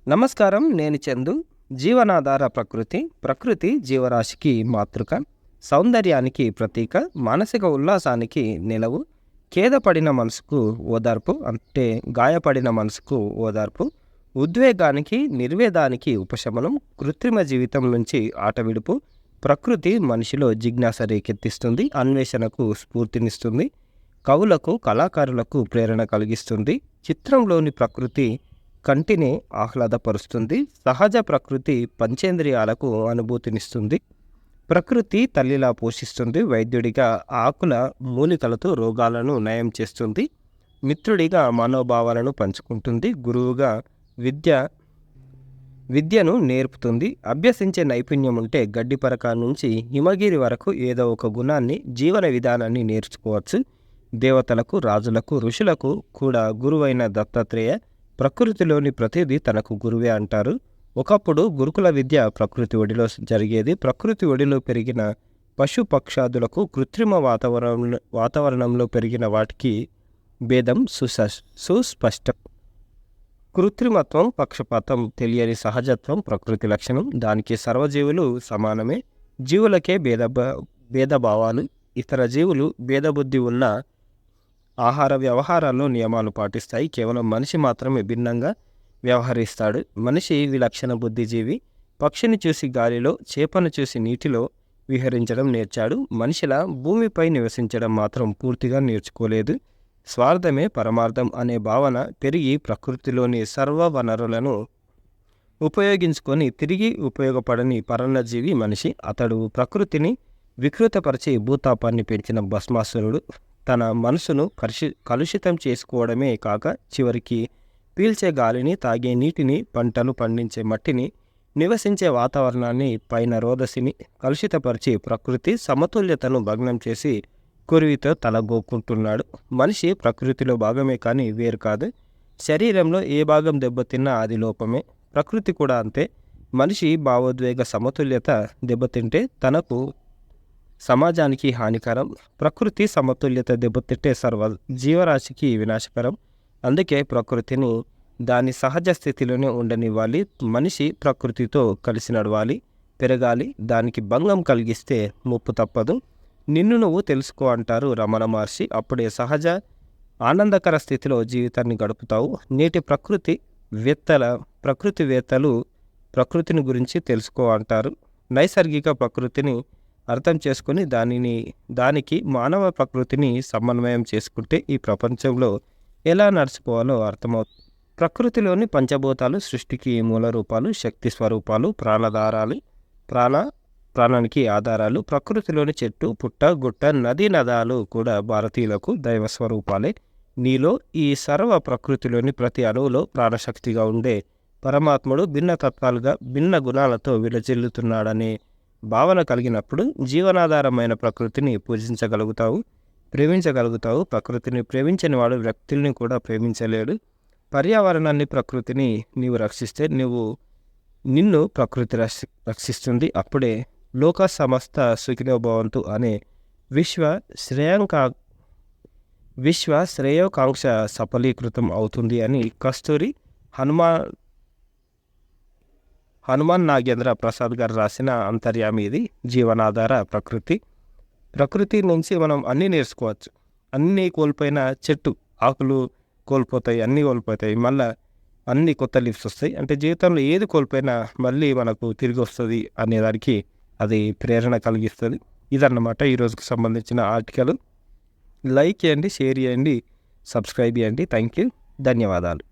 నమస్కారం. నేను చందు. జీవనాధార ప్రకృతి. ప్రకృతి జీవరాశికి మాతృక, సౌందర్యానికి ప్రతీక, మానసిక ఉల్లాసానికి నిలవు, ఖేదపడిన మనసుకు ఓదార్పు, అంటే గాయపడిన మనసుకు ఓదార్పు, ఉద్వేగానికి నిర్వేదానికి ఉపశమనం, కృత్రిమ జీవితం నుంచి ఆట విడుపు. ప్రకృతి మనిషిలో జిజ్ఞాస రేకెత్తిస్తుంది, అన్వేషణకు స్ఫూర్తినిస్తుంది, కవులకు కళాకారులకు ప్రేరణ కలిగిస్తుంది. చిత్రంలోని ప్రకృతి కంటిని ఆహ్లాదపరుస్తుంది, సహజ ప్రకృతి పంచేంద్రియాలకు అనుభూతినిస్తుంది. ప్రకృతి తల్లిలా పోషిస్తుంది, వైద్యుడిగా ఆకుల మూలికలతో రోగాలను నయం చేస్తుంది, మిత్రుడిగా మనోభావాలను పంచుకుంటుంది, గురువుగా విద్యను నేర్పుతుంది. అభ్యసించే నైపుణ్యం ఉంటే గడ్డిపరక నుంచి హిమగిరి వరకు ఏదో ఒక గుణాన్ని, జీవన విధానాన్ని నేర్చుకోవచ్చు. దేవతలకు, రాజులకు, ఋషులకు కూడా గురువైన దత్తాత్రేయ ప్రకృతిలోని ప్రతిదీ తనకు గురువే అంటారు. ఒకప్పుడు గురుకుల విద్య ప్రకృతి ఒడిలో జరిగేది. ప్రకృతి ఒడిలో పెరిగిన పశు పక్షాదులకు కృత్రిమ వాతావరణంలో పెరిగిన వాటికి భేదం సుస్పష్టం. కృత్రిమత్వం, పక్షపాతం, తెలియని సహజత్వం ప్రకృతి లక్షణం. దానికి సర్వజీవులు సమానమే. జీవులకే భేదభావాలు. ఇతర జీవులు భేదబుద్ధి ఉన్న ఆహార వ్యవహారాల్లో నియమాలు పాటిస్తాయి. కేవలం మనిషి మాత్రమే భిన్నంగా వ్యవహరిస్తాడు. మనిషి విలక్షణ బుద్ధిజీవి. పక్షిని చూసి గాలిలో, చేపను చూసి నీటిలో విహరించడం నేర్చాడు. మనిషిలా భూమిపై నివసించడం మాత్రం పూర్తిగా నేర్చుకోలేదు. స్వార్థమే పరమార్థం అనే భావన పెరిగి ప్రకృతిలోని సర్వ వనరులను ఉపయోగించుకొని తిరిగి ఉపయోగపడని పరన్నజీవి మనిషి. అతడు ప్రకృతిని వికృతపరిచి భూతాపాన్ని పెంచిన భస్మాసురుడు. తన మనసును కలుషితం చేసుకోవడమే కాక చివరికి పీల్చే గాలిని, తాగే నీటిని, పంటలు పండించే మట్టిని, నివసించే వాతావరణాన్ని, పైన రోదసిని కలుషితపరిచి ప్రకృతి సమతుల్యతను భగ్నం చేసి కురివితో తలగొక్కుంటున్నాడు. మనిషి ప్రకృతిలో భాగమే కానీ వేరు కాదు. శరీరంలో ఏ భాగం దెబ్బతిన్నా అది లోపమే. ప్రకృతి కూడా అంతే. మనిషి భావోద్వేగ సమతుల్యత దెబ్బతింటే తనకు, సమాజానికి హానికరం. ప్రకృతి సమతుల్యత దెబ్బతింటే సర్వ జీవరాశికి వినాశకరం. అందుకే ప్రకృతిని దాని సహజ స్థితిలోనే ఉండనివ్వాలి. మనిషి ప్రకృతితో కలిసి నడవాలి, పెరగాలి. దానికి భంగం కలిగిస్తే ముప్పు తప్పదు. నిన్ను నువ్వు తెలుసుకో అంటారు రమణ మహర్షి. అప్పుడే సహజ ఆనందకర స్థితిలో జీవితాన్ని గడుపుతావు. నేటి ప్రకృతివేత్తలు ప్రకృతిని గురించి తెలుసుకో అంటారు. నైసర్గిక ప్రకృతిని అర్థం చేసుకుని దానికి మానవ ప్రకృతిని సమన్వయం చేసుకుంటే ఈ ప్రపంచంలో ఎలా నడుచుకోవాలో అర్థమవుతుంది. ప్రకృతిలోని పంచభూతాలు సృష్టికి మూల రూపాలు, శక్తి స్వరూపాలు, ప్రాణానికి ఆధారాలు. ప్రకృతిలోని చెట్టు, పుట్ట, గుట్ట, నదీ నదాలు కూడా భారతీయులకు దైవ స్వరూపాలే. నీలో ఈ సర్వ ప్రకృతిలోని ప్రతి అణువులో ప్రాణశక్తిగా ఉండే పరమాత్ముడు భిన్న తత్వాలుగా భిన్న గుణాలతో విలచిల్లుతున్నాడనే భావన కలిగినప్పుడు జీవనాధారమైన ప్రకృతిని పూజించగలుగుతావు, ప్రేమించగలుగుతావు. ప్రకృతిని ప్రేమించని వాడు వ్యక్తుల్ని కూడా ప్రేమించలేడు. పర్యావరణాన్ని, ప్రకృతిని నీవు రక్షిస్తే నిన్ను ప్రకృతి రక్షిస్తుంది. అప్పుడే లోక సమస్త సుఖినో భవంతు అనే విశ్వ శ్రేయోకాంక్ష సఫలీకృతం అవుతుంది అని కస్తూరి హనుమాన్ నాగేంద్ర ప్రసాద్ గారు రాసిన అంతర్యామి ఇది. జీవనాధార ప్రకృతి నుంచి మనం అన్నీ నేర్చుకోవచ్చు. అన్నీ కోల్పోయిన చెట్టు ఆకులు కోల్పోతాయి, అన్నీ కోల్పోతాయి, మళ్ళీ అన్ని కొత్త లీవ్స్ వస్తాయి. అంటే జీవితంలో ఏది కోల్పోయినా మళ్ళీ మనకు తిరిగి వస్తుంది అనేదానికి అది ప్రేరణ కలిగిస్తుంది. ఇదన్నమాట ఈరోజుకు సంబంధించిన ఆర్టికల్. లైక్ చేయండి, షేర్ చేయండి, సబ్స్క్రైబ్ చేయండి. Thank you. ధన్యవాదాలు.